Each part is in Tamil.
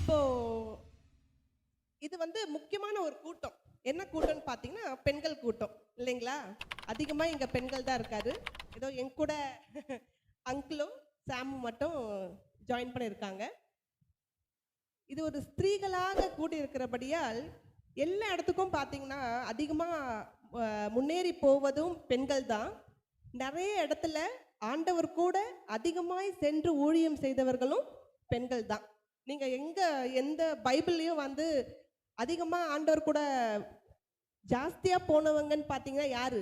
இப்போ இது முக்கியமான ஒரு கூட்டம். என்ன கூட்டம்னு பார்த்தீங்கன்னா, பெண்கள் கூட்டம் இல்லைங்களா? அதிகமாக இங்கே பெண்கள் தான் இருக்காரு. ஏதோ என் கூட அங்கிளும் சாமும் மட்டும் ஜாயின் பண்ணியிருக்காங்க. இது ஒரு ஸ்திரீகளாக கூடி இருக்கிறபடியால் எல்லா இடத்துக்கும் பார்த்தீங்கன்னா அதிகமாக முன்னேறி போவதும் பெண்கள் தான். நிறைய இடத்துல ஆண்டவர் கூட அதிகமாய் சென்று ஊழியம் செய்தவர்களும் பெண்கள் தான். நீங்கள் எந்த பைபிள்லையும் அதிகமாக ஆண்டவர் கூட ஜாஸ்தியாக போனவங்கன்னு பார்த்தீங்கன்னா யாரு?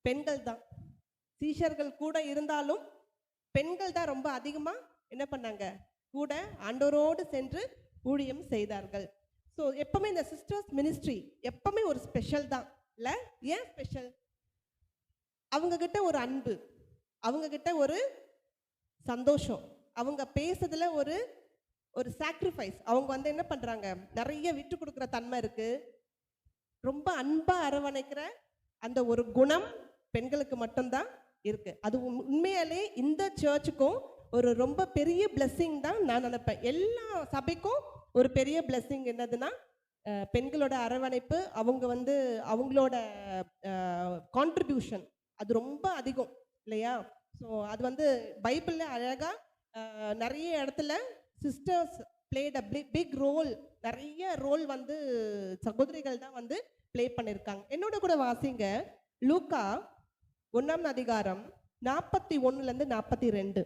பெண்கள் தான். சீஷர்கள் கூட இருந்தாலும் பெண்கள் தான் ரொம்ப அதிகமாக என்ன பண்ணாங்க? கூட ஆண்டவரோடு சென்று ஊழியம் செய்தார்கள். ஸோ எப்பவுமே இந்த சிஸ்டர்ஸ் மினிஸ்ட்ரி எப்பவுமே ஒரு ஸ்பெஷல் தான் இல்லை? ஏன் ஸ்பெஷல்? அவங்க கிட்ட ஒரு அன்பு, அவங்க கிட்ட ஒரு சந்தோஷம், அவங்க பேசுறதுல ஒரு ஒரு சாக்ரிஃபைஸ். அவங்க என்ன பண்றாங்க? நிறைய விட்டு கொடுக்குற தன்மை இருக்கு. ரொம்ப அன்பா அரவணைக்கிற அந்த ஒரு குணம் பெண்களுக்கு மட்டும்தான் இருக்கு. அது உண்மையாலே இந்த சர்ச்சுக்கும் ஒரு ரொம்ப பெரிய பிளெஸ்ஸிங் தான் நான் நினைப்பேன். எல்லா சபைக்கும் ஒரு பெரிய பிளெஸ்ஸிங் என்னதுன்னா பெண்களோட அரவணைப்பு, அவங்க அவங்களோட கான்ட்ரிபியூஷன் அது ரொம்ப அதிகம் இல்லையா? ஸோ அது பைபிள்ல அழகா நிறைய இடத்துல sisters played a big role, நிறைய ரோல் சகோதரிகள் தான் பிளே பண்ணியிருக்காங்க. என்னோட கூட வாசிங்க லூக்கா 1ஆம் அதிகாரம் 41 42.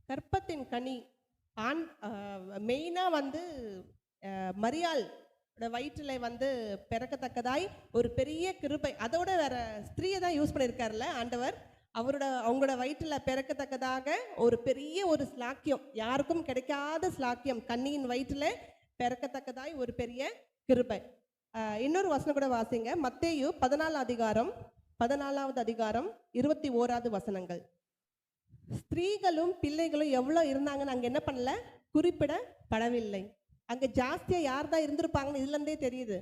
கற்பத்தின் கனி மெயினா மரியாள் வயிற்றில் பிறக்கத்தக்கதாய் ஒரு பெரிய கிருபை. அதோட வேற ஸ்திரீயை தான் யூஸ் பண்ணியிருக்காருல்ல ஆண்டவர். அவங்களோட வயிற்றில் பிறக்கத்தக்கதாக ஒரு பெரிய ஒரு ஸ்லாக்கியம், யாருக்கும் கிடைக்காத ஸ்லாக்கியம், கன்னியின் வயிற்றில் பிறக்கத்தக்கதாய் ஒரு பெரிய கிருபை. இன்னொரு வசனம் கூட வாசிங்க, மத்தேயு 14வது அதிகாரம் 21வது வசனங்கள். ஸ்திரீகளும் பிள்ளைகளும் எவ்வளோ இருந்தாங்கன்னு அங்கே என்ன பண்ணல, குறிப்பிடப்படவில்லை. அங்கே ஜாஸ்தியா யார் தான் இருந்திருப்பாங்கன்னு இதுல இருந்தே தெரியுது.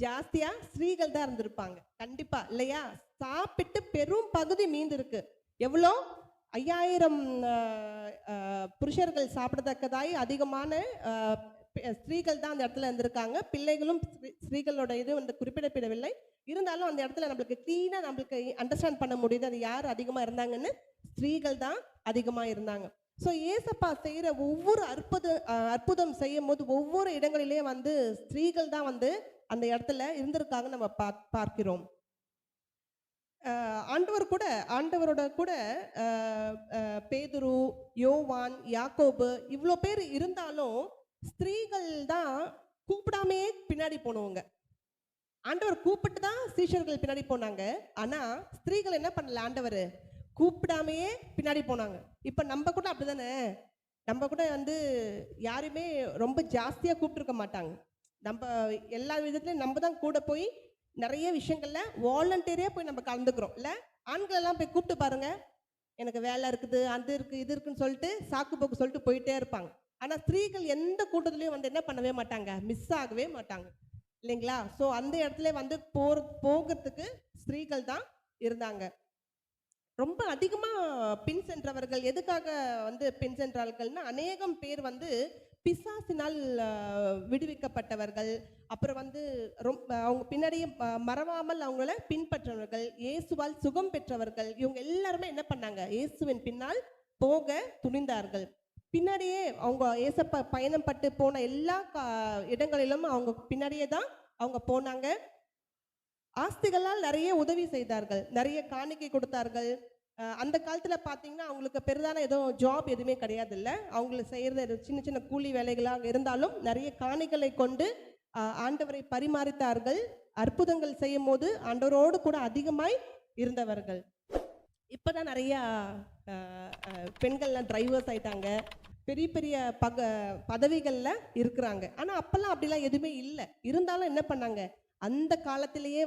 ஜாஸ்தியா ஸ்திரீகள் தான் இருந்திருப்பாங்க கண்டிப்பா இல்லையா? சாப்பிட்டு பெரும் பகுதி மீந்து இருக்கு. எவ்வளோ? 5000 புருஷர்கள் சாப்பிடத்தக்கதாய் அதிகமான ஸ்திரீகள் தான் அந்த இடத்துல இருந்திருக்காங்க. பிள்ளைகளும் ஸ்திரீகளோட இது குறிப்பிடப்படவில்லை. இருந்தாலும் அந்த இடத்துல நம்மளுக்கு கிளீனா நம்மளுக்கு அண்டர்ஸ்டாண்ட் பண்ண முடியுது அது யார் அதிகமா இருந்தாங்கன்னு. ஸ்திரீகள் தான் அதிகமா இருந்தாங்க. ஸோ ஏசப்பா செய்கிற ஒவ்வொரு அற்புதம் செய்யும் போது ஒவ்வொரு இடங்களிலே ஸ்திரீகள் தான் அந்த இடத்துல இருந்திருக்காங்க நம்ம பார்க்கிறோம். ஆண்டவரோட கூட பேதுரு, யோவான், யாக்கோபு இவ்வளோ பேர் இருந்தாலும் ஸ்திரீகள் தான் கூப்பிடாமே பின்னாடி போனவங்க. ஆண்டவர் கூப்பிட்டு தான் சீஷர்கள் பின்னாடி போனாங்க. ஆனா ஸ்திரீகள் என்ன பண்ணல, ஆண்டவர் கூப்பிடாமையே பின்னாடி போனாங்க. இப்ப நம்ம கூட அப்படிதானே, நம்ம கூட யாருமே ரொம்ப ஜாஸ்தியா கூப்பிட்டுருக்க மாட்டாங்க. நம்ம எல்லா விதத்துலயும் நம்ம தான் கூட போய் நிறைய விஷயங்கள்ல வாலண்டியரா போய் நம்ம கலந்துக்கிறோம் இல்ல? ஆண்கள் எல்லாம் போய் கூப்பிட்டு பாருங்க, எனக்கு வேலை இருக்குது, அது இருக்கு, இது இருக்குன்னு சொல்லிட்டு சாக்கு போக்கு சொல்லிட்டு போயிட்டே இருப்பாங்க. ஆனா ஸ்திரீகள் எந்த கூட்டத்திலையும் என்ன பண்ணவே மாட்டாங்க, மிஸ் ஆகவே மாட்டாங்க இல்லைங்களா? ஸோ அந்த இடத்துல போகிறதுக்கு ஸ்திரீகள் தான் இருந்தாங்க. ரொம்ப அதிகமாக பின் சென்றவர்கள் எதுக்காக பின் சென்றார்கள்னா, அநேகம் பேர் பிசாசினால் விடுவிக்கப்பட்டவர்கள், அப்புறம் ரொம்ப அவங்க பின்னாடியே மறவாமல் அவங்கள பின்பற்றவர்கள், இயேசுவால் சுகம் பெற்றவர்கள், இவங்க எல்லாருமே என்ன பண்ணாங்க, இயேசுவின் பின்னால் போக துணிந்தார்கள். பின்னாடியே அவங்க ஏசப்ப பயணம் பட்டு போன எல்லா இடங்களிலும் அவங்க பின்னாடியே தான் அவங்க போனாங்க. ஆஸ்திகளால் நிறைய உதவி செய்தார்கள், நிறைய காணிக்கை கொடுத்தார்கள். அந்த காலத்துல பாத்தீங்கன்னா அவங்களுக்கு பெரிதான ஏதோ ஜாப் எதுவுமே கிடையாது இல்லை. அவங்களுக்கு செய்யறது சின்ன சின்ன கூலி வேலைகளாக இருந்தாலும் நிறைய காணிகளை கொண்டு ஆண்டவரை பரிமாறித்தார்கள். அற்புதங்கள் செய்யும் போது ஆண்டவரோடு கூட அதிகமாய் இருந்தவர்கள். இப்பதான் நிறைய பெண்கள்லாம் டிரைவர்ஸ் ஆயிட்டாங்க, பெரிய பெரிய பதவிகள்ல இருக்கிறாங்க. ஆனா அப்பெல்லாம் அப்படிலாம் எதுவுமே இல்லை. இருந்தாலும் என்ன பண்ணாங்க, அந்த காலத்திலேயே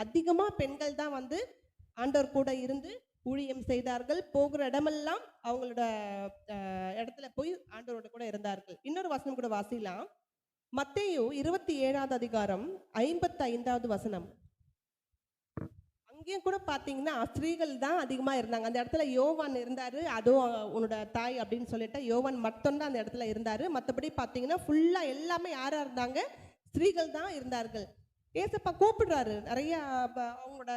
அதிகமா பெண்கள் தான் ஆண்டவர் கூட இருந்து ஊழியம் செய்தார்கள். போகிற இடமெல்லாம் அவங்களோட இடத்துல போய் ஆண்டவரோட கூட இருந்தார்கள். இன்னொரு வசனம் கூட வாசிக்கலாம், மத்தேயு 27வது அதிகாரம் 55வது வசனம். அங்கேயும் கூட பார்த்தீங்கன்னா ஸ்திரீகள் தான் அதிகமாக இருந்தாங்க. அந்த இடத்துல யோவான் இருந்தார், அதுவும் உன்னோட தாய் அப்படின்னு சொல்லிட்டு யோவான் மட்டும்தான் அந்த இடத்துல இருந்தார். மற்றபடி பார்த்தீங்கன்னா ஃபுல்லாக எல்லாமே யாராக இருந்தாங்க, ஸ்திரீகள் தான் இருந்தார்கள். ஏசப்பா கூப்பிடுறாரு நிறைய, அவங்களோட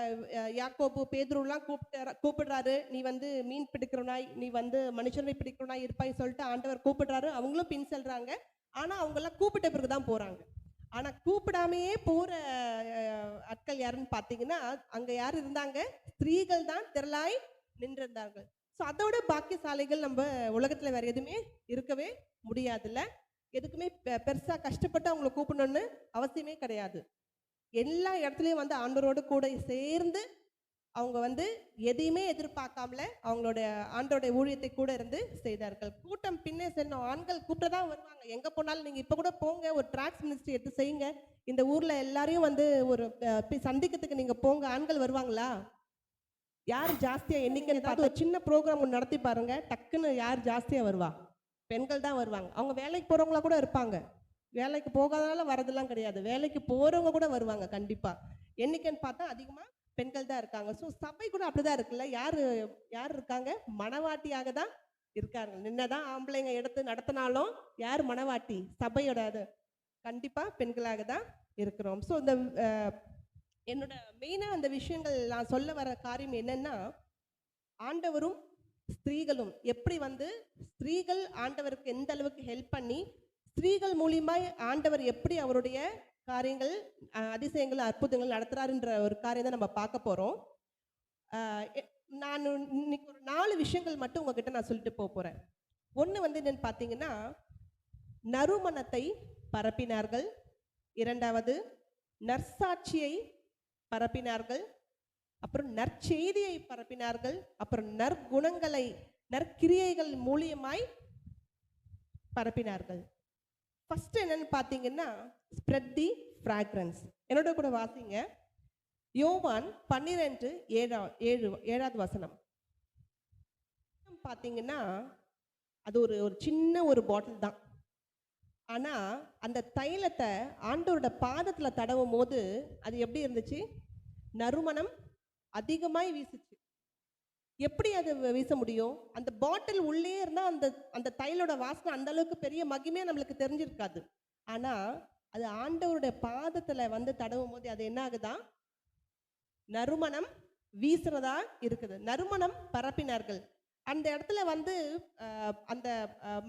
யாக்கோபு பேதுருலாம் கூப்பிடுறாரு, நீ வந்து மீன் பிடிக்கிறனாய், நீ வந்து மனுஷனை பிடிக்கிறனாய் இருப்பாய் சொல்லிட்டு ஆண்டவர் கூப்பிடுறாரு. அவங்களும் பின் செல்றாங்க. ஆனால் அவங்கெல்லாம் கூப்பிட்ட பிறகு தான் போகிறாங்க. ஆனால் கூப்பிடாமையே போகிற ஆட்கள் யாருன்னு பார்த்தீங்கன்னா, அங்கே யார் இருந்தாங்க, ஸ்திரீகள் தான் திரளாய் நின்றிருந்தார்கள். ஸோ அதோட பாக்கியசாலைகள் நம்ம உலகத்தில் வேற எதுவுமே இருக்கவே முடியாதுல்ல. எதுக்குமே பெருசாக கஷ்டப்பட்டு அவங்கள கூப்பிடணும்னு அவசியமே கிடையாது. எல்லா இடத்துலையும் வந்து ஆண்டவரோடு கூட சேர்ந்து அவங்க வந்து எதையுமே எதிர்பார்க்காமல அவங்களோட ஆண்டோடைய ஊழியத்தை கூட இருந்து செய்தார்கள். கூட்டம் பின்னே சென்ன ஆண்கள் கூப்பிட்டதான் வருவாங்க. எங்கே போனாலும் நீங்கள் இப்போ கூட போங்க, ஒரு ட்ராக்ஸ் மினிஸ்ட்ரி எடுத்து செய்யுங்க, இந்த ஊரில் எல்லாரையும் வந்து ஒரு சந்திக்கிறதுக்கு நீங்கள் போங்க, ஆண்கள் வருவாங்களா? யார் ஜாஸ்தியாக எண்ணிக்கைன்னு பார்த்து ஒரு சின்ன ப்ரோக்ராம் ஒன்று நடத்தி பாருங்க, டக்குன்னு யார் ஜாஸ்தியாக வருவா? பெண்கள் தான் வருவாங்க. அவங்க வேலைக்கு போகிறவங்களா கூட இருப்பாங்க. வேலைக்கு போகாதனால வரதெல்லாம் கிடையாது, வேலைக்கு போகிறவங்க கூட வருவாங்க கண்டிப்பாக. எண்ணிக்கைன்னு பார்த்தா அதிகமாக பெண்கள் தான் இருக்காங்க. ஸோ சபை கூட அப்படிதான் இருக்குல்ல. யார் இருக்காங்க? மனவாட்டியாக தான் இருக்காங்க. என்னதான் ஆம்பளைங்க எடுத்து நடத்தினாலும் யார் மனவாட்டி? சபையோட அது கண்டிப்பாக பெண்களாக தான் இருக்கிறோம். ஸோ இந்த என்னோட மெயினாக அந்த விஷயங்கள் நான் சொல்ல வர காரியம் என்னன்னா, ஆண்டவரும் ஸ்திரீகளும் எப்படி வந்து ஸ்திரீகள் ஆண்டவருக்கு எந்த அளவுக்கு ஹெல்ப் பண்ணி, ஸ்திரீகள் மூலியமாய் ஆண்டவர் எப்படி அவருடைய காரியங்கள் அதிசயங்கள் அற்புதங்கள் நடத்துறாருன்ற ஒரு காரியம் தான் நம்ம பார்க்க போகிறோம். நான் இன்னைக்கு ஒரு 4 விஷயங்கள் மட்டும் உங்ககிட்ட நான் சொல்லிட்டு போகிறேன். ஒன்று வந்து என்னன்னு பார்த்தீங்கன்னா, நறுமணத்தை பரப்பினார்கள். இரண்டாவது, நற்சாட்சியை பரப்பினார்கள். அப்புறம் நற்செய்தியை பரப்பினார்கள். அப்புறம் நற்குணங்களை நற்கிரியைகள் மூலியமாய் பரப்பினார்கள். ஃபர்ஸ்ட் என்னன்னு பார்த்தீங்கன்னா, ஸ்ப்ரெட் தி ஃப்ராக்ரன்ஸ். என்னோட கூட வாசிங்க. யோவான் 12:7 வசனம். பார்த்தீங்கன்னா அது ஒரு சின்ன ஒரு பாட்டில் தான். ஆனால் அந்த தைலத்தை ஆண்டவரோட பாதத்தில் தடவும் போது அது எப்படி இருந்துச்சு? நறுமணம் அதிகமாய் வீசுச்சு. எப்படி அது வீச முடியும்? அந்த பாட்டில் உள்ளே இருந்தால் அந்த தைலோட வாசனை அந்த அளவுக்கு பெரிய மகிமையாக நம்மளுக்கு தெரிஞ்சிருக்காது. ஆனால் அது ஆண்டவருடைய பாதத்தில் வந்து தடவும் போது அது என்ன ஆகுதா? நறுமணம் வீசுறதா இருக்குது. நறுமணம் பரப்பினார்கள். அந்த இடத்துல வந்து அந்த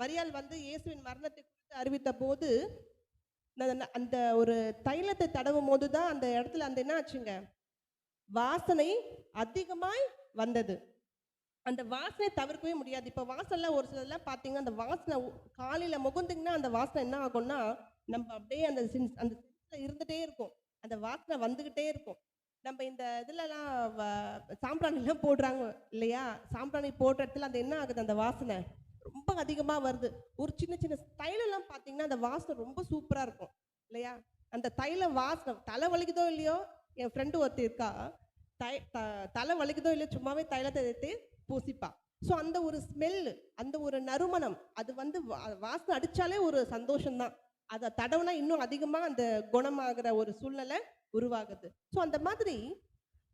மரியாள் வந்து இயேசுவின் மரணத்தை குறித்து அறிவித்த போது அந்த ஒரு தைலத்தை தடவும் போது தான் அந்த இடத்துல அந்த என்ன ஆச்சுங்க, வாசனை அதிகமாய் வந்தது. அந்த வாசனை தவிர்க்கவே முடியாது. இப்போ வாசனை ஒரு சிலர்லாம் பார்த்தீங்கன்னா, அந்த வாசனை காலையில் முகந்திங்கன்னா அந்த வாசனை என்ன ஆகும்னா, நம்ம அப்படியே அந்த சென்ஸில் இருந்துகிட்டே இருக்கும், அந்த வாசனை வந்துக்கிட்டே இருக்கும். நம்ம இந்த இதுலலாம் சாம்பிராணிலாம் போடுறாங்க இல்லையா? சாம்பிராணி போடுற இடத்துல அந்த என்ன ஆகுது, அந்த வாசனை ரொம்ப அதிகமாக வருது. ஒரு சின்ன சின்ன தைலெல்லாம் பார்த்தீங்கன்னா அந்த வாசனை ரொம்ப சூப்பராக இருக்கும் இல்லையா? அந்த தைல வாசனை தலை வலிக்குதோ இல்லையோ, என் ஃப்ரெண்டு ஒருத்தர் இருக்கா, தலை வலிக்குதோ இல்லையோ சும்மாவே தைலத்தை எடுத்து பூசிப்பா. ஸோ அந்த ஒரு ஸ்மெல்லு, அந்த ஒரு நறுமணம், அது வந்து வாசனை அடித்தாலே ஒரு சந்தோஷம்தான். அதை தடவுனா இன்னும் அதிகமாக அந்த குணமாகிற ஒரு சூழ்நிலை உருவாகுது. ஸோ அந்த மாதிரி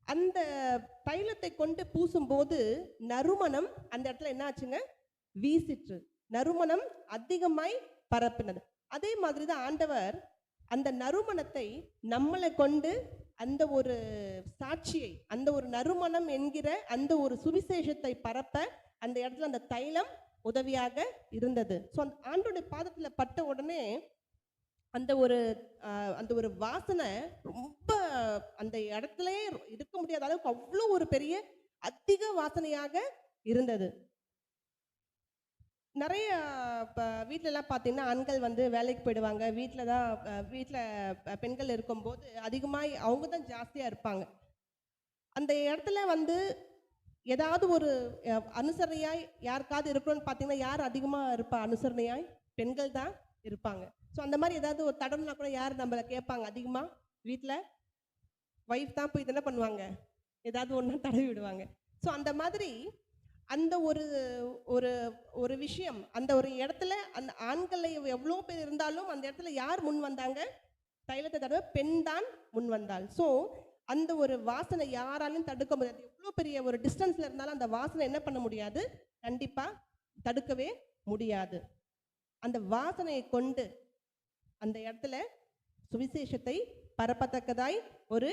அந்த தைலத்தை கொண்டு பூசும்போது நறுமணம் அந்த இடத்துல என்ன ஆச்சுங்க, வீசிற்று. நறுமணம் அதிகமாய் பரப்பினது. அதே மாதிரி தான் ஆண்டவர் அந்த நறுமணத்தை நம்மளை கொண்டு அந்த ஒரு சாட்சியை, அந்த ஒரு நறுமணம் என்கிற அந்த ஒரு சுவிசேஷத்தை பரப்ப அந்த இடத்துல அந்த தைலம் உதவியாக இருந்தது. ஸோ அந்த ஆண்டோடைய பாதத்தில் பட்ட உடனே அந்த ஒரு வாசனை ரொம்ப அந்த இடத்துல இருக்க முடியாத அளவுக்கு அவ்வளோ ஒரு பெரிய அதிக வாசனையாக இருந்தது. நிறைய இப்போ வீட்டிலலாம் பார்த்தீங்கன்னா ஆண்கள் வந்து வேலைக்கு போயிடுவாங்க. வீட்டில் பெண்கள் இருக்கும்போது அதிகமாக அவங்க தான் ஜாஸ்தியாக இருப்பாங்க. அந்த இடத்துல வந்து ஏதாவது ஒரு அனுசரணையாய் யாருக்காவது இருக்கணும்னு பார்த்தீங்கன்னா யார் அதிகமாக இருப்பா? அனுசரணையாய் பெண்கள் தான் இருப்பாங்க. ஸோ அந்த மாதிரி ஏதாவது ஒரு தடம்னா கூட யார் நம்மளை கேட்பாங்க? அதிகமாக வீட்டில் ஒய்ஃப் தான் போய் என்ன பண்ணுவாங்க, ஏதாவது ஒன்று தடவி விடுவாங்க. ஸோ அந்த மாதிரி அந்த ஒரு விஷயம், அந்த ஒரு இடத்துல அந்த ஆண்களை எவ்வளோ பேர் இருந்தாலும் அந்த இடத்துல யார் முன் வந்தாங்க? தைலத்தை தடவை பெண் தான் முன் வந்தாள். ஸோ அந்த ஒரு வாசனை யாராலும் தடுக்க முடியாது. எவ்வளோ பெரிய ஒரு டிஸ்டன்ஸ்ல இருந்தாலும் அந்த வாசனை என்ன பண்ண முடியாது? கண்டிப்பா தடுக்கவே முடியாது. அந்த வாசனையை கொண்டு அந்த இடத்துல சுவிசேஷத்தை பரப்பத்தக்கதாய் ஒரு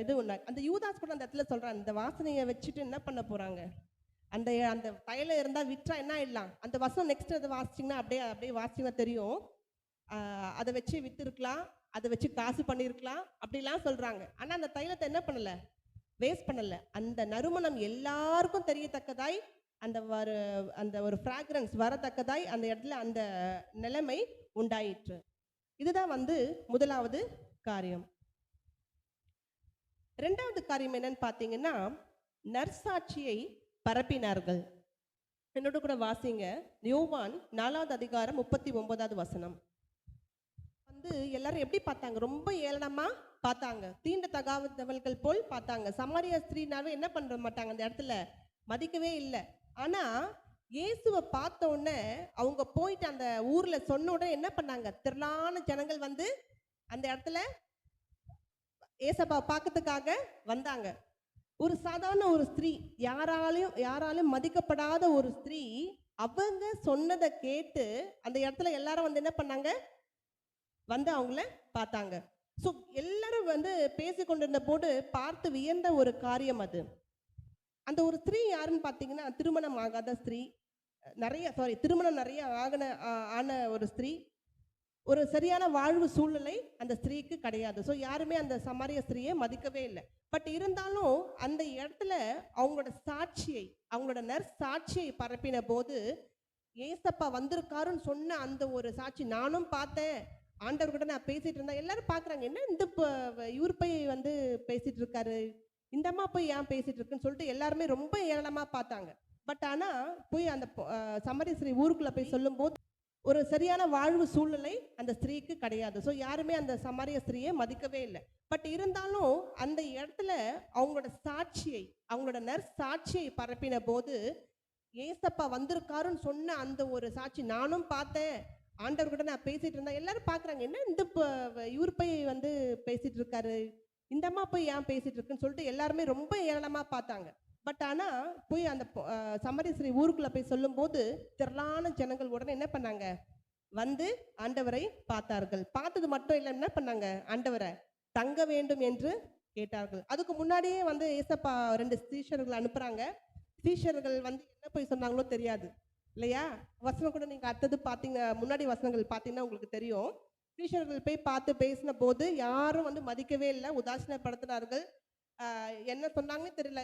இது ஒண்ணு. அந்த யூதாஸ் கூட அந்த இடத்துல சொல்றான், இந்த வாசனையை வச்சுட்டு என்ன பண்ண போறாங்க? அந்த அந்த தைலம் இருந்தா விற்றா என்ன ஆயிடலாம்? அந்த வசனம் நெக்ஸ்ட் அதை வாசிச்சிங்கன்னா அப்படியே அப்படியே வாசிச்சிங்கன்னா தெரியும். அதை வச்சு வித்துருக்கலாம், அதை வச்சு காசு பண்ணியிருக்கலாம் அப்படிலாம் சொல்றாங்க. ஆனா அந்த தைலத்தை என்ன பண்ணல? வேஸ்ட் பண்ணல. அந்த நறுமணம் எல்லாருக்கும் தெரியத்தக்கதாய் அந்த ஒரு ஃப்ராக்ரன்ஸ் வரத்தக்கதாய் அந்த இடத்துல அந்த நிலைமை உண்டாயிற்று. இதுதான் முதலாவது காரியம். இரண்டாவது காரியம் என்னன்னு பார்த்தீங்கன்னா, நற்சாட்சியை பரப்பினார்கள். என்னோட கூட வாசிங்க, யோவான் 4வது அதிகாரம் 39வது வசனம். எல்லாரும் எப்படி பார்த்தாங்க? ரொம்ப ஏளனமா பார்த்தாங்க, தீண்ட தகாதவர்கள் போல் பார்த்தாங்க. சமாரியா ஸ்திரீனாவே என்ன பண்ண மாட்டாங்க, அந்த இடத்துல மதிக்கவே இல்லை. ஆனா இயேசுவை பார்த்த உடனே அவங்க போயிட்டு அந்த ஊர்ல சொன்ன உடனே என்ன பண்ணாங்க? திரளான ஜனங்கள் அந்த இடத்துல ஏசப்பா பார்க்கறதுக்காக வந்தாங்க. ஒரு சாதாரண ஒரு ஸ்திரீ, யாராலும் மதிக்கப்படாத ஒரு ஸ்திரீ, அவங்க சொன்னதை கேட்டு அந்த இடத்துல எல்லாரும் என்ன பண்ணாங்க? அவங்கள பார்த்தாங்க. ஸோ எல்லாரும் பேசி கொண்டிருந்த போது பார்த்து வியந்த ஒரு காரியம் அது. அந்த ஒரு ஸ்திரீ யாருன்னு பார்த்தீங்கன்னா, திருமணம் ஆகாத ஸ்திரீ, திருமணம் நிறைய ஆன ஒரு ஸ்திரீ. ஒரு சரியான வாழ்வு சூழ்நிலை அந்த ஸ்திரீக்கு கிடையாது. ஸோ யாருமே அந்த சமாரிய ஸ்திரீயை மதிக்கவே இல்லை. பட் இருந்தாலும் அந்த இடத்துல அவங்களோட நற்சாட்சியை பரப்பின போது, ஏசப்பா வந்திருக்காருன்னு சொன்ன அந்த ஒரு சாட்சி, நானும் பார்த்தேன், ஆண்டவர்கிட்ட நான் பேசிட்டு இருந்தேன். எல்லாரும் பார்க்குறாங்க, என்ன இந்த இவர் போய் பேசிட்டு இருக்காரு, இந்த அம்மா போய் ஏன் பேசிட்டு இருக்குன்னு சொல்லிட்டு எல்லாருமே ரொம்ப ஏளனமா பார்த்தாங்க. பட் ஆனா போய் அந்த சமாரிய ஸ்திரீ ஊருக்குள்ள போய் சொல்லும் போது ஒரு சரியான வாழ்வு சூழ்நிலை அந்த ஸ்திரீக்கு கிடையாது. ஸோ யாருமே அந்த சமாரிய ஸ்திரீயை மதிக்கவே இல்லை. பட் இருந்தாலும் அந்த இடத்துல அவங்களோட நற்சாட்சியை பரப்பின போது, ஏசப்பா வந்திருக்காருன்னு சொன்ன அந்த ஒரு சாட்சி, நானும் பார்த்தேன், ஆண்டவர்கிட்ட நான் பேசிட்டு இருந்தேன். எல்லாரும் பார்க்குறாங்க, என்ன இந்த இவர் போய் பேசிட்டு இருக்காரு, இந்த அம்மா போய் ஏன் பேசிட்டு இருக்குன்னு சொல்லிட்டு எல்லாருமே ரொம்ப ஏளனமா பார்த்தாங்க. பட் ஆனா போய் அந்த சமாரிய ஸ்திரீ ஊருக்குள்ள போய் சொல்லும் போது திரளான ஜனங்கள் உடனே என்ன பண்ணாங்க? ஆண்டவரை பார்த்தார்கள். பார்த்தது மட்டும் இல்லை, என்ன பண்ணாங்க? ஆண்டவரை தங்க வேண்டும் என்று கேட்டார்கள். அதுக்கு முன்னாடியே ஏசப்பா 2 சீஷர்கள் அனுப்புறாங்க. சீஷர்கள் என்ன போய் சொன்னாங்களோ தெரியாது இல்லையா? வசனம் கூட நீங்க அடுத்தது பார்த்தீங்க, முன்னாடி வசனங்கள் பார்த்தீங்கன்னா உங்களுக்கு தெரியும். சீஷர்கள் போய் பார்த்து பேசின போது யாரும் மதிக்கவே இல்லை, உதாசீனப்படுத்தினார்கள். என்ன சொன்னாங்கன்னு தெரியல,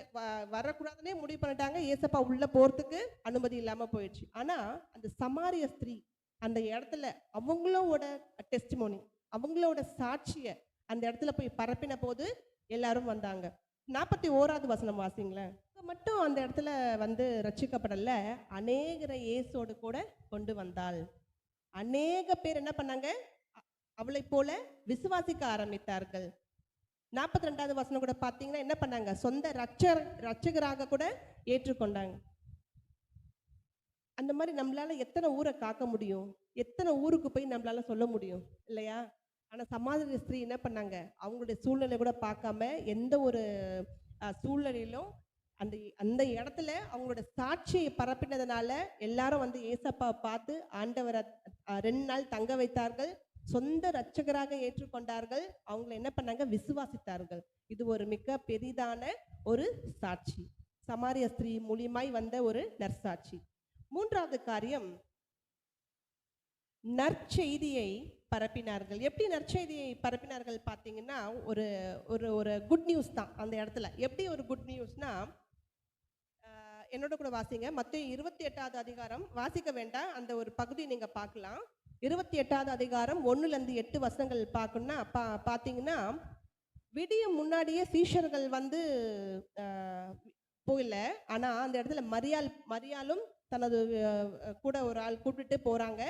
வரக்கூடாதுன்னே முடிவு பண்ணிட்டாங்க. ஏசப்பா உள்ள போறதுக்கு அனுமதி இல்லாம போயிடுச்சு. ஆனா அந்த சமாரிய ஸ்திரீ அந்த இடத்துல அவங்களோட டெஸ்டிமோனி, அவங்களோட சாட்சிய அந்த இடத்துல போய் பரப்பின போது எல்லாரும் வந்தாங்க. 41வது வசனம் வாசிங்களேன். மட்டும் அந்த இடத்துல ரட்சிக்கப்படல, அநேகரை இயேசோடு கூட கொண்டு வந்தாள். அநேக பேர் என்ன பண்ணாங்க? அவளை போல விசுவாசிக்க ஆரம்பித்தார்கள். 42வது வசனம் கூட பார்த்தீங்கன்னா என்ன பண்ணாங்க? சொந்த ரட்சகராக கூட ஏற்றுக்கொண்டாங்க. அந்த மாதிரி நம்மளால எத்தனை ஊரை காக்க முடியும்? எத்தனை ஊருக்கு போய் நம்மளால சொல்ல முடியும் இல்லையா? ஆனா சமாரிய ஸ்திரீ என்ன பண்ணாங்க? அவங்களுடைய சூழ்நிலை கூட பார்க்காம எந்த ஒரு சூழ்நிலையிலும் அந்த இடத்துல அவங்களோட சாட்சியை பரப்பினதுனால எல்லாரும் ஏசப்பா பார்த்து ஆண்டவரை 2 நாள் தங்க வைத்தார்கள். சொந்த ரட்சகராக ஏற்றுக்கொண்டார்கள். அவங்களை என்ன பண்ணாங்க? விசுவாசித்தார்கள். இது ஒரு மிக பெரிதான ஒரு சாட்சி, சமாரிய ஸ்திரீ மூலியமாய் வந்த ஒரு நற்சாட்சி. 3வது காரியம், நற்செய்தியை பரப்பினார்கள். எப்படி நற்செய்தியை பரப்பினார்கள் பார்த்தீங்கன்னா, ஒரு ஒரு ஒரு குட் நியூஸ் தான் அந்த இடத்துல. எப்படி ஒரு குட் நியூஸ்னா, என்னோட கூட வாசிங்க, மத்தேயு 28வது அதிகாரம். வாசிக்க வேண்டாம், அந்த ஒரு பகுதி நீங்க பார்க்கலாம். 28வது அதிகாரம் 1-8 வசனங்கள் பார்க்கணும்னா பார்த்தீங்கன்னா, விடிய முன்னாடியே சீஷர்கள் போகல. ஆனா அந்த இடத்துல மரியாளும் தனது கூட ஒரு ஆள் கூப்பிட்டு போறாங்க.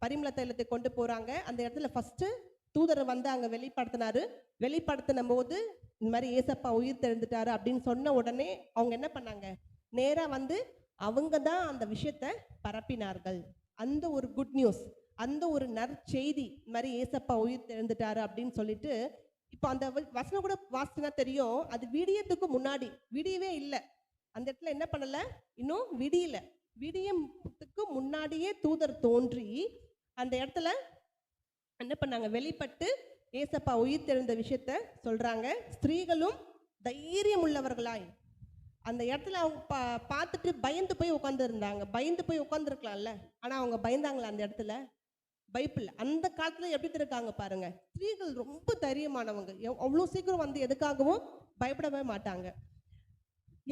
பரிமள தைலத்தை கொண்டு போறாங்க. அந்த இடத்துல ஃபர்ஸ்ட் தூதரை அங்க வெளிப்படுத்தின போது இந்த மாதிரி ஏசப்பா உயிர் தெழுந்துட்டாரு அப்படின்னு சொன்ன உடனே அவங்க என்ன பண்ணாங்க? நேரா அவங்க தான் அந்த விஷயத்தை பரப்பினார்கள். அந்த ஒரு குட் நியூஸ், அந்த ஒரு நற்செய்தி, இந்த மாதிரி ஏசப்பா உயிர் தெழுந்துட்டாரு அப்படின்னு சொல்லிட்டு இப்போ அந்த வசனம் கூட வாசினா தெரியும், அது விடியத்துக்கு முன்னாடி, விடியவே இல்லை. அந்த இடத்துல என்ன பண்ணல, இன்னும் விடியல. விடியத்துக்கு முன்னாடியே தூதர் தோன்றி அந்த இடத்துல என்ன பண்ணாங்க, வெளிப்பட்டு ஏசப்பா உயிர் தெழுந்த விஷயத்த சொல்றாங்க. ஸ்திரீகளும் தைரியம் உள்ளவர்களாய் அந்த இடத்துல அவங்க பார்த்துட்டு பயந்து போய் உட்காந்து இருந்தாங்க. பயந்து போய் உட்காந்துருக்கலாம்ல, ஆனா அவங்க பயந்தாங்களா அந்த இடத்துல? பைபிள் அந்த காலத்துல எப்படி இருக்காங்க பாருங்க. ஸ்திரீகள் ரொம்ப தைரியமானவங்க, அவ்வளோ சீக்கிரம் வந்து எதுக்காகவும் பயப்படவே மாட்டாங்க.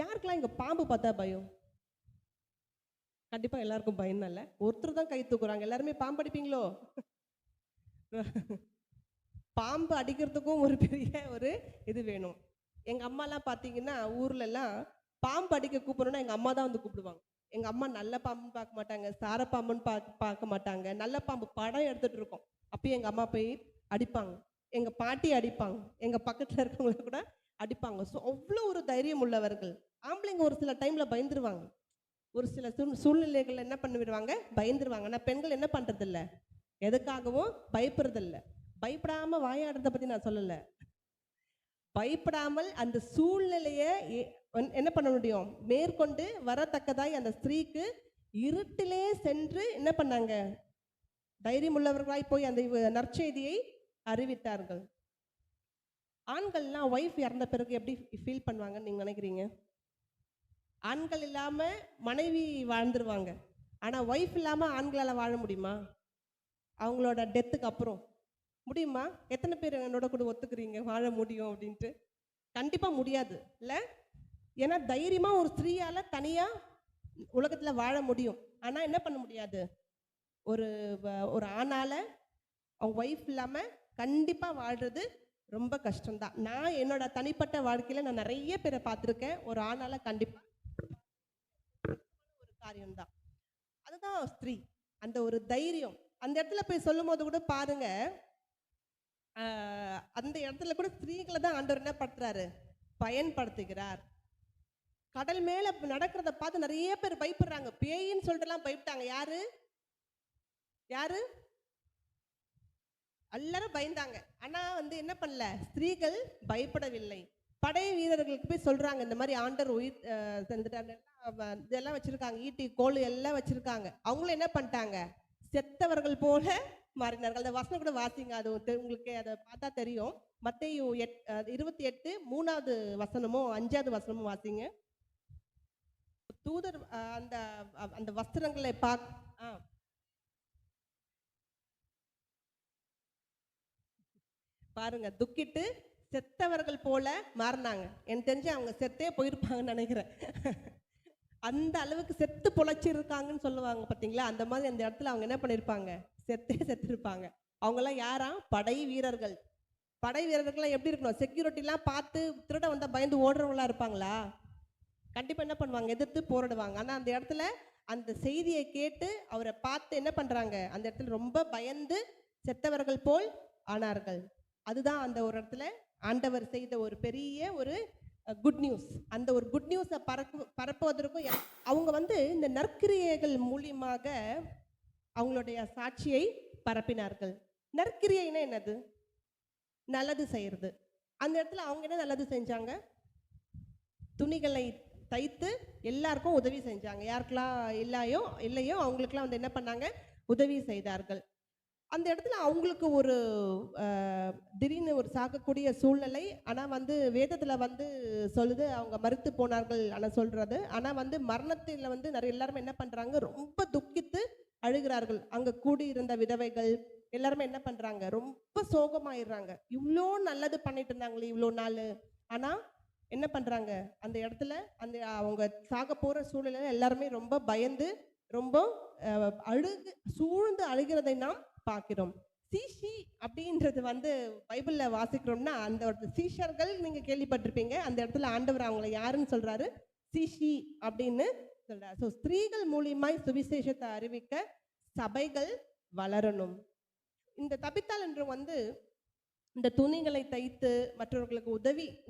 யாருக்கெல்லாம் இங்க பாம்பு பார்த்தா பயம்? கண்டிப்பா எல்லாருக்கும் பயம் இல்ல. ஒருத்தர் தான் கை தூக்குறாங்க. எல்லாருமே பாம்பு அடிப்பீங்களோ? பாம்பு அடிக்கிறதுக்கும் ஒரு பெரிய ஒரு இது வேணும். எங்க அம்மாலாம் பார்த்தீங்கன்னா ஊர்ல எல்லாம் பாம்பு அடிக்க கூப்பிடணும்னா எங்க அம்மா தான் வந்து கூப்பிடுவாங்க. எங்க அம்மா நல்ல பாம்புன்னு பார்க்க மாட்டாங்க, சார பாம்புன்னு பார்க்க மாட்டாங்க. நல்ல பாம்பு படம் எடுத்துட்டு இருக்கோம், அப்பயும் எங்க அம்மா போய் அடிப்பாங்க. எங்க பாட்டி அடிப்பாங்க, எங்க பக்கத்துல இருக்கவங்கள கூட அடிப்பாங்க. ஸோ அவ்வளோ ஒரு தைரியம் உள்ளவர்கள். ஆம்பளைங்க ஒரு சில டைம்ல பயந்துருவாங்க, ஒரு சில சூழ்நிலைகள் என்ன பண்ணிவிடுவாங்க, பயந்துருவாங்க. ஆனால் பெண்கள் என்ன பண்றது இல்லை, எதுக்காகவும் பயப்படுறதில்ல. பயப்படாம வாயாடுறத பத்தி நான் சொல்லலை, பயப்படாமல் அந்த சூழ்நிலையை என்ன பண்ண முடியும், மேற்கொண்டு வரத்தக்கதாய் அந்த ஸ்திரீக்கு இருட்டிலே சென்று என்ன பண்ணாங்க, தைரியம் உள்ளவர்களாய் போய் அந்த நற்செய்தியை அறிவித்தார்கள். ஆண்கள்லாம் ஒய்ஃப் இறந்த பிறகு எப்படி ஃபீல் பண்ணுவாங்கன்னு நீங்க நினைக்கிறீங்க? ஆண்கள் இல்லாம மனைவி வாழ்ந்துருவாங்க, ஆனா ஒய்ஃப் இல்லாம ஆண்களால வாழ முடியுமா? அவங்களோட டெத்துக்கு அப்புறம் முடியுமா? எத்தனை பேர் என்னோட கூட ஒத்துக்கிறீங்க வாழ முடியும் அப்படின்ட்டு? கண்டிப்பா முடியாது இல்ல. ஏன்னா தைரியமா ஒரு ஸ்திரீயால தனியா உலகத்துல வாழ முடியும், ஆனா என்ன பண்ண முடியாது, ஒரு ஒரு ஆணால அவங்க ஒய்ஃப் இல்லாம கண்டிப்பா வாழ்றது ரொம்ப கஷ்டம்தான். நான் என்னோட தனிப்பட்ட வாழ்க்கையில நான் நிறைய பேரை பார்த்துருக்கேன், ஒரு ஆணால கண்டிப்பா ஒரு காரியம்தான். அதுதான் ஸ்திரீ, அந்த ஒரு தைரியம். அந்த இடத்துல போய் சொல்லும் போது கூட பாருங்க, அந்த இடத்துல கூட ஸ்திரீகளை தான் ஆண்டவர் என்ன படுத்துறாரு, பயன்படுத்துகிறார். கடல் மேல நடக்கிறத பார்த்து நிறைய பேர் பயப்படுறாங்க, பேயின்னு சொல்லிட்டு எல்லாம் பயப்பட்டாங்க. யாரு யாரு எல்லாரும் பயந்தாங்க. ஆனா வந்து என்ன பண்ணல, ஸ்திரீகள் பயப்படவில்லை. படை வீரர்களுக்கு போய் சொல்றாங்க, இந்த மாதிரி ஆண்டவர் உயிர் இதெல்லாம் வச்சிருக்காங்க, ஈட்டி கோல் எல்லாம் வச்சிருக்காங்க. அவங்களும் என்ன பண்ணிட்டாங்க, செத்தவர்கள் போல மாறினார்கள். அந்த வசனம் கூட வாசிங்க, அது உங்களுக்கு அதை பார்த்தா தெரியும். மத்தேயு 28 3வது வசனமும் 5வது வசனமும் வாசிங்க. தூதர் அந்த அந்த வஸ்திரங்களை பாருங்க, துக்கிட்டு செத்தவர்கள் போல மாறினாங்க. எனக்கு தெரிஞ்சு அவங்க செத்தே போயிருப்பாங்கன்னு நினைக்கிறேன். அந்த அளவுக்கு செத்து பொழைச்சிருக்காங்கன்னு சொல்லுவாங்க பார்த்தீங்களா, அந்த மாதிரி அந்த இடத்துல அவங்க என்ன பண்ணியிருப்பாங்க, செத்துருப்பாங்க. அவங்கெல்லாம் யாரா, படை வீரர்கள். படை வீரர்கள்லாம் எப்படி இருக்கணும், செக்யூரிட்டிலாம் பார்த்து திருட வந்தால் பயந்து ஓடுறவங்களா இருப்பாங்களா? கண்டிப்பாக என்ன பண்ணுவாங்க, எதிர்த்து போராடுவாங்க. ஆனால் அந்த இடத்துல அந்த செய்தியை கேட்டு அவரை பார்த்து என்ன பண்ணுறாங்க, அந்த இடத்துல ரொம்ப பயந்து செத்தவர்கள் போல் ஆனார்கள். அதுதான் அந்த ஒரு இடத்துல ஆண்டவர் செய்த ஒரு பெரிய ஒரு குட் நியூஸ். அந்த ஒரு குட் நியூஸை பரப்புவதற்கும் அவங்க வந்து இந்த நற்கிரியைகள் மூலியமாக அவங்களுடைய சாட்சியை பரப்பினார்கள். நற்கிரியைனா என்னது, நல்லது செய்யறது. அந்த இடத்துல அவங்க என்ன நல்லது செஞ்சாங்க, துணிகளை தைத்து எல்லாருக்கும் உதவி செஞ்சாங்க. யாருக்கெல்லாம் இல்லையோ அவங்களுக்கெல்லாம் வந்து என்ன பண்ணாங்க, உதவி செய்தார்கள். அந்த இடத்துல அவங்களுக்கு ஒரு திடீர்னு ஒரு சாகக்கூடிய சூழ்நிலை. ஆனால் வந்து வேதத்தில் வந்து சொல்லுது அவங்க மறுத்து போனார்கள் ஆனால் சொல்றது. ஆனால் வந்து மரணத்தில் வந்து நிறைய எல்லாருமே என்ன பண்ணுறாங்க, ரொம்ப துக்கித்து அழுகிறார்கள். அங்கே கூடி இருந்த விதவைகள் எல்லாருமே என்ன பண்ணுறாங்க, ரொம்ப சோகமாயிடுறாங்க. இவ்வளோ நல்லது பண்ணிட்டு இருந்தாங்களே இவ்வளோ நாள், ஆனால் என்ன பண்ணுறாங்க, அந்த இடத்துல அந்த அவங்க சாக போகிற சூழ்நிலையில் எல்லாருமே ரொம்ப பயந்து ரொம்ப சூழ்ந்து அழுகிறதை நாம் பார்க்கிறோம். சீஷி அப்படின்றது வந்து பைபிள்ல வாசிக்கிறோம்னா, அந்த சீஷர்கள் நீங்க கேள்விப்பட்டிருப்பீங்க. அந்த இடத்துல ஆண்டவர் அவங்களை யாருன்னு சொல்றாரு, சீஷி அப்படின்னு சொல்றாரு. ஸோ ஸ்திரீகள் மூலியமாய் சுவிசேஷத்தை அறிவிக்க சபைகள் வளரணும். இந்த தபித்தாள் என்று வந்து இந்த துணிகளை தைத்து மற்றவர்களுக்கு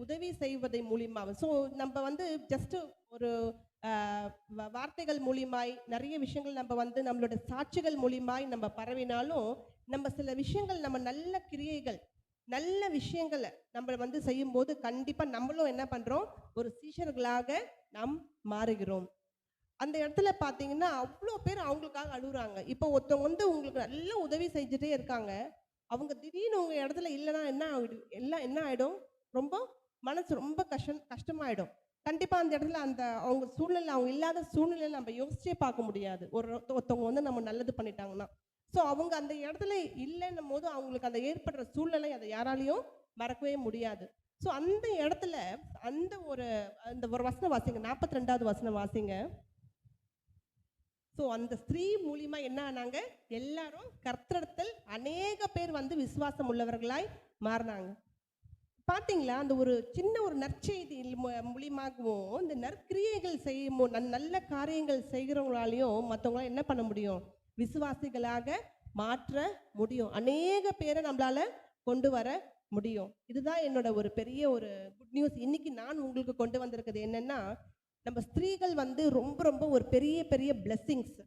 உதவி செய்வதை மூலியமாக, ஸோ நம்ம வந்து ஜஸ்ட் ஒரு வார்த்தைகள் மூலியமாய் நிறைய விஷயங்கள் நம்ம வந்து நம்மளோட சாட்சிகள் மூலியமாய் நம்ம பரவினாலும், நம்ம சில விஷயங்கள் நம்ம நல்ல கிரியைகள் நல்ல விஷயங்களை நம்ம வந்து செய்யும்போது கண்டிப்பா நம்மளும் என்ன பண்றோம், ஒரு சீஷர்களாக நாம் மாறுகிறோம். அந்த இடத்துல பார்த்தீங்கன்னா, அவ்ளோ பேர் அவங்களுக்காக அழுவுறாங்க. இப்போ ஒருத்தவங்க வந்து உங்களுக்கு நல்ல உதவி செஞ்சுட்டே இருக்காங்க. அவங்க திடீர்னு உங்க இடத்துல இல்லன்னா என்ன ஆயிடும்? எல்லாம் என்ன ஆயிடும்? ரொம்ப மனசு ரொம்ப கஷ்டமாயிடும். கண்டிப்பா அந்த இடத்துல அந்த அவங்க சூழ்நிலை அவங்க இல்லாத சூழ்நிலையில நம்ம யோசிச்சே பார்க்க முடியாது. ஒருத்தவங்க வந்து நம்ம நல்லது பண்ணிட்டாங்கன்னா. ஸோ அவங்க அந்த இடத்துல இல்லன்னும்போது அவங்களுக்கு அந்த ஏற்படுற சூழ்நிலை அதை யாராலயும் மறக்கவே முடியாது. ஸோ அந்த இடத்துல அந்த ஒரு வசனம் வாசிங்க. 42வது வசனம் வாசிங்க. ஸோ அந்த ஸ்திரீ மூலியமா என்ன ஆனாங்க? எல்லாரும் கர்த்தரிடத்தில் அநேக பேர் வந்து விசுவாசம் உள்ளவர்களாய் மாறினாங்க. பார்த்தீங்களா? அந்த ஒரு சின்ன ஒரு நற்செய்தி மூலியமாகவும் இந்த நற்கிரியைகள் செய்யும் நல்ல காரியங்கள் செய்கிறவங்களாலையும் மற்றவங்களால என்ன பண்ண முடியும்? விசுவாசிகளாக மாற்ற முடியும். அநேக பேரை நம்மளால கொண்டு வர முடியும். இதுதான் என்னோட ஒரு பெரிய ஒரு குட் நியூஸ். இன்னைக்கு நான் உங்களுக்கு கொண்டு வந்திருக்கிறது என்னன்னா, நம்ம ஸ்திரீகள் வந்து ரொம்ப ரொம்ப ஒரு பெரிய பெரிய பிளெஸ்ஸிங்ஸ்,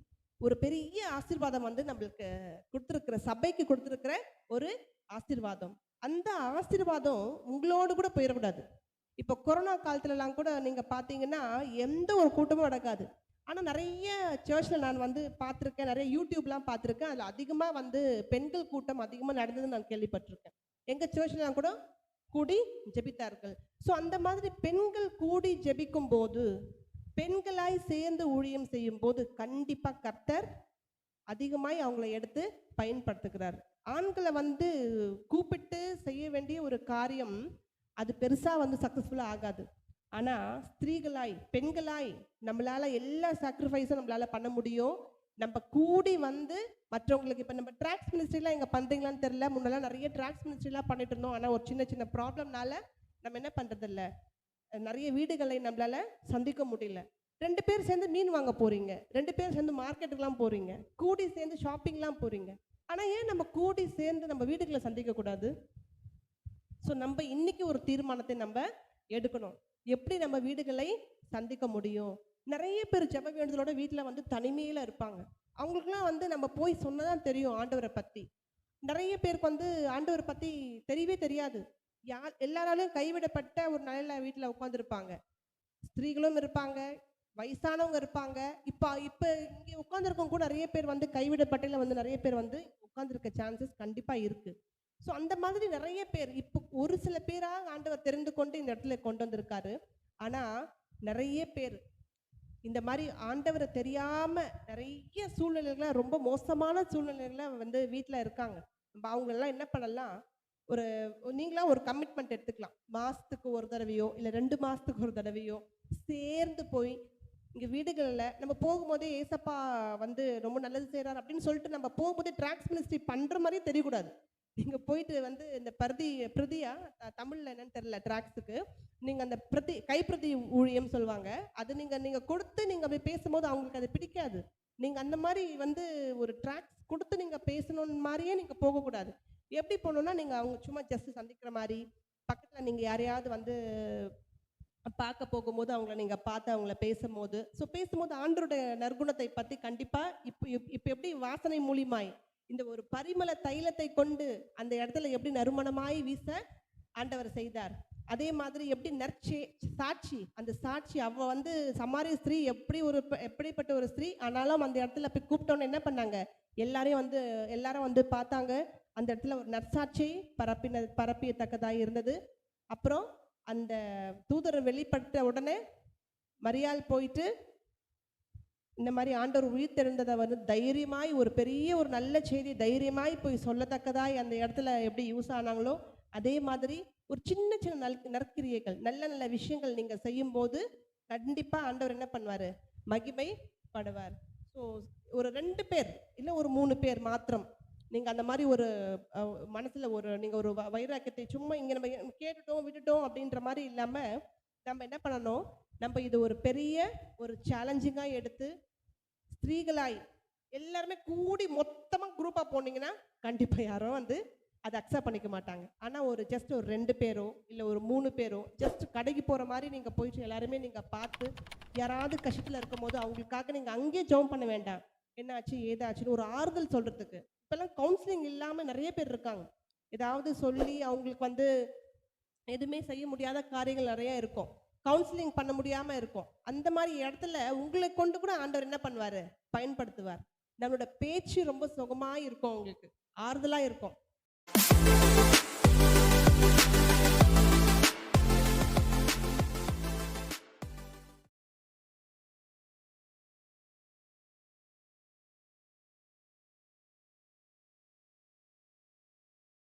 ஒரு பெரிய ஆசீர்வாதம் வந்து நம்மளுக்கு கொடுத்துருக்கிற சபைக்கு கொடுத்துருக்கிற ஒரு ஆசீர்வாதம். அந்த ஆசீர்வாதம் உங்களோடு கூட போயிடக்கூடாது. இப்போ கொரோனா காலத்துலலாம் கூட நீங்க பார்த்தீங்கன்னா எந்த ஒரு கூட்டமும் நடக்காது. ஆனால் நிறைய சர்ச்சில் நான் வந்து பார்த்துருக்கேன், நிறைய யூடியூப்லாம் பார்த்துருக்கேன். அதில் அதிகமாக வந்து பெண்கள் கூட்டம் அதிகமாக நடந்ததுன்னு நான் கேள்விப்பட்டிருக்கேன். எங்கள் சர்ச்லாம் கூட கூடி ஜெபித்தார்கள். ஸோ அந்த மாதிரி பெண்கள் கூடி ஜெபிக்கும் போது, பெண்களாய் சேர்ந்து ஊழியம் செய்யும் போது கண்டிப்பா கர்த்தர் அதிகமாய் அவங்கள எடுத்து பயன்படுத்துகிறார். ஆண்களை வந்து கூப்பிட்டு செய்ய வேண்டிய ஒரு காரியம் அது பெருசா வந்து சக்சஸ்ஃபுல்லா ஆகாது. ஆனா ஸ்திரீகளாய் பெண்களாய் நம்மளால எல்லா சாக்ரிஃபைஸும் நம்மளால பண்ண முடியும். நம்ம கூடி வந்து மற்றவங்களுக்கு இப்போ நம்ம ட்ராக்ஸ் மினிஸ்ட்ரிலாம் இங்கே பண்ணுறீங்களான்னு தெரியல. முன்னெல்லாம் நிறைய ட்ராக்ஸ் மினிஸ்ட்ரிலாம் பண்ணிட்டு இருந்தோம். ஆனால் ஒரு சின்ன சின்ன ப்ராப்ளம்னால நம்ம என்ன பண்ணுறதில்ல, நிறைய வீடுகளை நம்மளால சந்திக்க முடியல. 2 பேர் சேர்ந்து மீன் வாங்க போறீங்க, 2 பேர் சேர்ந்து மார்க்கெட்டுக்கெல்லாம் போறீங்க, கூடி சேர்ந்து ஷாப்பிங்லாம் போறீங்க. ஆனால் ஏன் நம்ம கூடி சேர்ந்து நம்ம வீடுகளை சந்திக்க கூடாது? ஸோ நம்ம இன்னைக்கு ஒரு தீர்மானத்தை நம்ம எடுக்கணும். எப்படி நம்ம வீடுகளை சந்திக்க முடியும்? நிறைய பேர் ஜெப வேண்டுதலோட வீட்டில் வந்து தனிமையில் இருப்பாங்க. அவங்களுக்குலாம் வந்து நம்ம போய் சொன்னதான் தெரியும் ஆண்டவரை பற்றி. நிறைய பேருக்கு வந்து ஆண்டவரை பற்றி தெரியவே தெரியாது. எல்லாராலையும் கைவிடப்பட்ட ஒரு நிலையில வீட்டில் உட்காந்துருப்பாங்க. ஸ்திரீகளும் இருப்பாங்க, வயசானவங்க இருப்பாங்க. இப்போ இப்போ இங்கே உட்காந்துருக்கவங்க கூட நிறைய பேர் வந்து கைவிடப்பட்டையில் வந்து நிறைய பேர் வந்து உட்காந்துருக்க சான்சஸ் கண்டிப்பாக இருக்குது. ஸோ அந்த மாதிரி நிறைய பேர் இப்போ ஒரு சில பேராக ஆண்டவர் தெரிந்து கொண்டு இந்த இடத்துல கொண்டு வந்திருக்காரு. ஆனால் நிறைய பேர் இந்த மாதிரி ஆண்டவரை தெரியாம நிறைய சூழ்நிலைகளை, ரொம்ப மோசமான சூழ்நிலைகளை வந்து வீட்டில் இருக்காங்க. நம்ம அவங்களெல்லாம் என்ன பண்ணலாம், நீங்களாம் ஒரு கமிட்மெண்ட் எடுத்துக்கலாம். மாசத்துக்கு ஒரு தடவையோ இல்லை 2 மாசத்துக்கு ஒரு தடவையோ சேர்ந்து போய் இங்கே வீடுகளில் நம்ம போகும்போதே ஏசப்பா வந்து ரொம்ப நல்லது செய்கிறார் அப்படின்னு சொல்லிட்டு நம்ம போகும்போதே ட்ராக்ஸ் மினிஸ்ட்ரி பண்ணுற மாதிரியே தெரியக்கூடாது. நீங்க போயிட்டு வந்து இந்த பிரதியா தமிழ்ல என்னன்னு தெரியல ட்ராக்ஸுக்கு, நீங்க அந்த கைப்பிரதி ஊழியம் சொல்லுவாங்க. அது நீங்க கொடுத்து நீங்க அப்படி பேசும்போது அவங்களுக்கு அது பிடிக்காது. நீங்க அந்த மாதிரி வந்து ஒரு ட்ராக்ஸ் கொடுத்து நீங்க பேசணும்னு மாதிரியே நீங்க போகக்கூடாது. எப்படி போகணும்னா, நீங்க அவங்க சும்மா ஜஸ்ட் சந்திக்கிற மாதிரி, பக்கத்துல நீங்க யாரையாவது வந்து பார்க்க போகும்போது அவங்கள நீங்க பார்த்து அவங்கள பேசும்போது, பேசும்போது ஆண்டவருடைய நற்குணத்தை பத்தி கண்டிப்பா இப்போ எப்படி வாசனை மூலியமாய் இந்த ஒரு பரிமள தைலத்தை கொண்டு அந்த இடத்துல எப்படி நறுமணமாய் வீச ஆண்டவர் செய்தார். அதே மாதிரி எப்படி சாட்சி, அந்த சாட்சி அவ வந்து சமாரிய ஸ்திரீ எப்படிப்பட்ட ஒரு ஸ்திரீ, ஆனாலும் அந்த இடத்துல போய் கூப்பிட்டோன்னு என்ன பண்ணாங்க, எல்லாரும் வந்து பார்த்தாங்க. அந்த இடத்துல ஒரு நற்சாட்சியை பரப்பியத்தக்கதாக இருந்தது. அப்புறம் அந்த தூதரை வெளிப்பட்ட உடனே மரியாள் போயிட்டு இந்த மாதிரி ஆண்டவர் உயிர் தெரிந்ததை வந்து தைரியமாய் ஒரு பெரிய ஒரு நல்ல செய்தி தைரியமாய் போய் சொல்லத்தக்கதாய் அந்த இடத்துல எப்படி யூஸ் ஆனாங்களோ, அதே மாதிரி ஒரு சின்ன சின்ன நற்கிரியைகள், நல்ல நல்ல விஷயங்கள் நீங்க செய்யும் போது கண்டிப்பா ஆண்டவர் என்ன பண்ணுவாரு, மகிமை படுவார். ஸோ ஒரு 2 பேர் இல்லை ஒரு 3 பேர் மாத்திரம் நீங்க அந்த மாதிரி ஒரு மனசுல நீங்க ஒரு வைராக்கியத்தை சும்மா இங்க நம்ம கேட்டுட்டோம் விட்டுட்டோம் அப்படின்ற மாதிரி இல்லாம நம்ம என்ன பண்ணணும், நம்ம இது ஒரு பெரிய ஒரு சேலஞ்சிங்கா எடுத்து ஸ்திரீகளாய் எல்லாருமே கூடி மொத்தமா குரூப்பா போனீங்கன்னா கண்டிப்பா யாரும் வந்து அதை அக்செப்ட் பண்ணிக்க மாட்டாங்க. ஆனா ஜஸ்ட் ஒரு 2 பேரோ இல்லை ஒரு 3 பேரோ ஜஸ்ட் கடைக்கு போற மாதிரி நீங்க போயிட்டு எல்லாருமே நீங்க பார்த்து யாராவது கஷ்டத்துல இருக்கும் போது அவங்களுக்காக நீங்க அங்கேயே ஜெபம் பண்ண வேண்டாம். என்னாச்சு ஏதாச்சுன்னு ஒரு ஆறுதல் சொல்றதுக்கு இப்பெல்லாம் கவுன்சிலிங் இல்லாம நிறைய பேர் இருக்காங்க. ஏதாவது சொல்லி அவங்களுக்கு வந்து எதுவுமே செய்ய முடியாத காரியங்கள் நிறைய இருக்கும், கவுன்சிலிங் பண்ண முடியாம இருக்கும். அந்த மாதிரி இடத்துல உங்களை கொண்டு கூட ஆண்டவர் என்ன பண்ணுவாரு, பயன்படுத்துவார். நம்மளோட பேச்சு ரொம்ப சுகமா இருக்கும், உங்களுக்கு ஆறுதலா இருக்கும்.